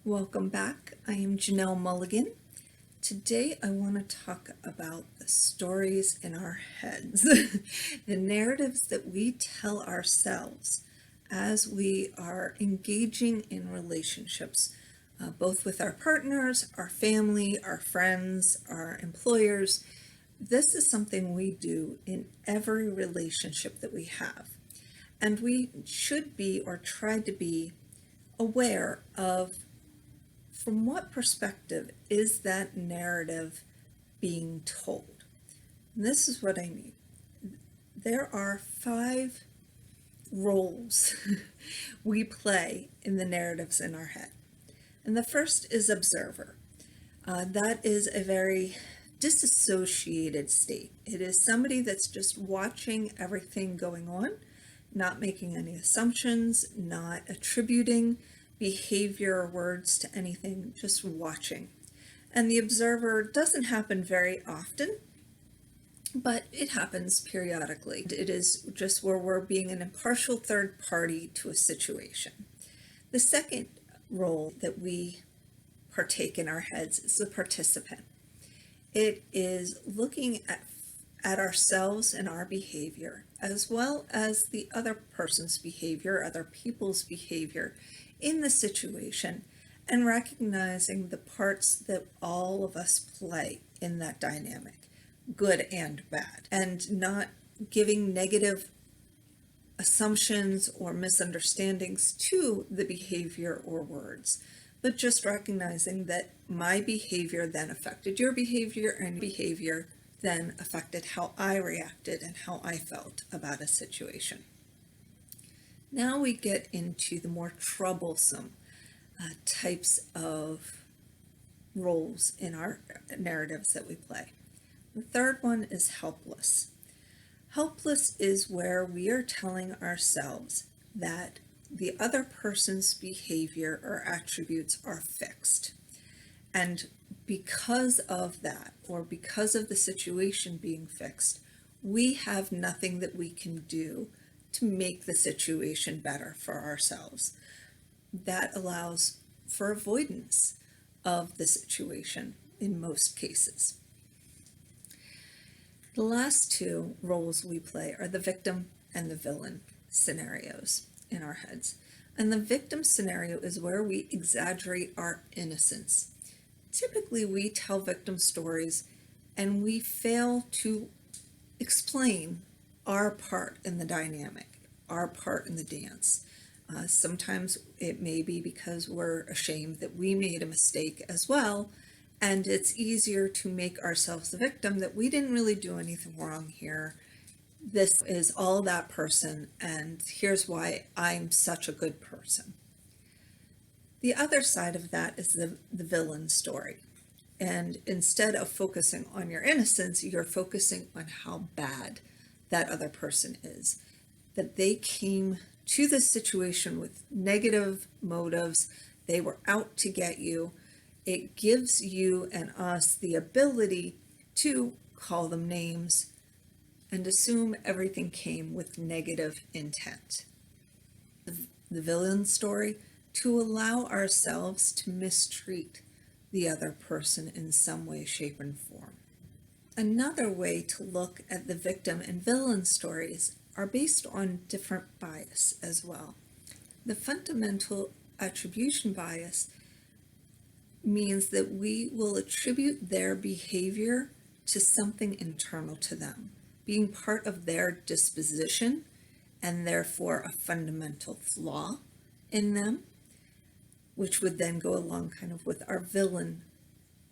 Welcome back. I am Janelle Mulligan. Today I want to talk about the stories in our heads, the narratives that we tell ourselves as we are engaging in relationships, both with our partners, our family, our friends, our employers. This is something we do in every relationship that we have. And we should be, or try to be, aware of from what perspective is that narrative being told. And this is what I mean. There are 5 roles we play in the narratives in our head. And the first is observer. That is a very disassociated state. It is somebody that's just watching everything going on, not making any assumptions, not attributing behavior or words to anything, just watching. And the observer doesn't happen very often, but it happens periodically. It is just where we're being an impartial third party to a situation. The second role that we partake in our heads is the participant. It is looking at ourselves and our behavior, as well as the other person's behavior, other people's behavior in the situation, and recognizing the parts that all of us play in that dynamic, good and bad, and not giving negative assumptions or misunderstandings to the behavior or words, but just recognizing that my behavior then affected your behavior, and behavior then affected how I reacted and how I felt about a situation. Now we get into the more troublesome types of roles in our narratives that we play. The third one is helpless. Helpless is where we are telling ourselves that the other person's behavior or attributes are fixed. And because of that, or because of the situation being fixed, we have nothing that we can do to make the situation better for ourselves. That allows for avoidance of the situation in most cases. The last 2 roles we play are the victim and the villain scenarios in our heads. And the victim scenario is where we exaggerate our innocence. Typically, we tell victim stories and we fail to explain our part in the dynamic, our part in the dance. Sometimes it may be because we're ashamed that we made a mistake as well, and it's easier to make ourselves the victim, that we didn't really do anything wrong here. This is all that person, and here's why I'm such a good person. The other side of that is the villain story. And instead of focusing on your innocence, you're focusing on how bad that other person is, that they came to this situation with negative motives, they were out to get you. It gives you and us the ability to call them names and assume everything came with negative intent. The villain story, to allow ourselves to mistreat the other person in some way, shape, and form. Another way to look at the victim and villain stories are based on different bias as well. The fundamental attribution bias means that we will attribute their behavior to something internal to them, being part of their disposition and therefore a fundamental flaw in them, which would then go along kind of with our villain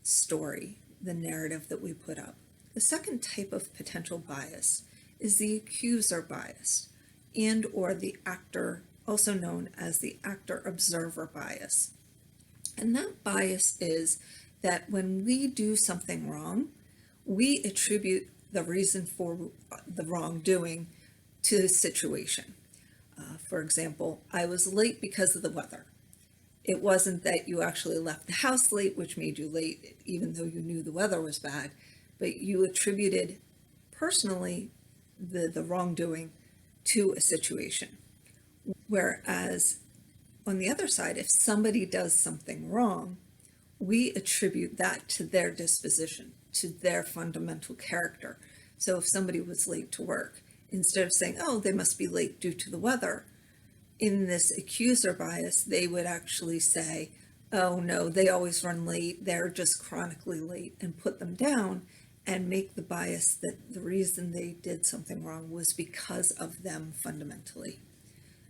story, the narrative that we put up. The second type of potential bias is the accuser bias, and or the actor, also known as the actor-observer bias. And that bias is that when we do something wrong, we attribute the reason for the wrongdoing to the situation. For example, I was late because of the weather. It wasn't that you actually left the house late, which made you late, even though you knew the weather was bad, but you attributed personally the wrongdoing to a situation. Whereas On the other side, if somebody does something wrong, we attribute that to their disposition, to their fundamental character. So if somebody was late to work, instead of saying, oh, they must be late due to the weather, in this accuser bias, they would actually say, oh no, they always run late, they're just chronically late, and put them down and make the bias that the reason they did something wrong was because of them fundamentally.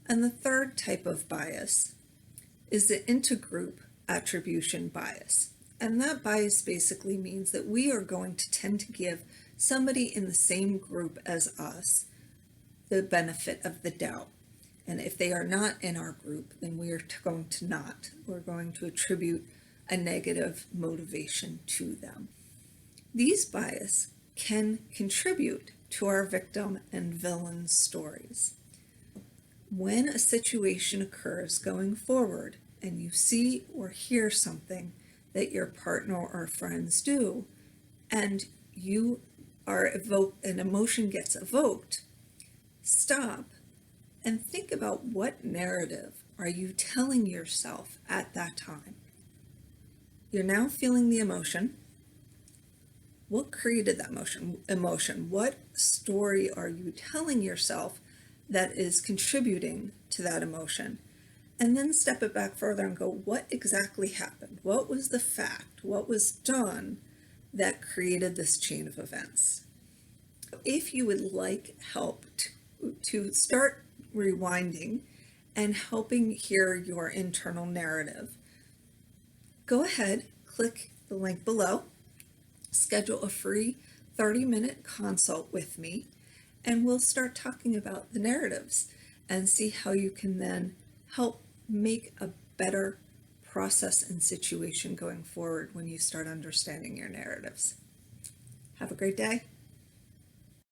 And the third type of bias is the intergroup attribution bias. And that bias basically means that we are going to tend to give somebody in the same group as us the benefit of the doubt. And if they are not in our group, then we are going to not. We're going to attribute a negative motivation to them. These bias can contribute to our victim and villain stories. When a situation occurs going forward and you see or hear something that your partner or friends do, and you are an emotion gets evoked, stop and think about what narrative are you telling yourself at that time. You're now feeling the emotion. What created that emotion? What story are you telling yourself that is contributing to that emotion? And then step it back further and go, what exactly happened? What was the fact? What was done that created this chain of events? If you would like help to start rewinding and helping hear your internal narrative, go ahead, click the link below, schedule a free 30-minute consult with me, and we'll start talking about the narratives and see how you can then help make a better process and situation going forward when you start understanding your narratives. Have a great day.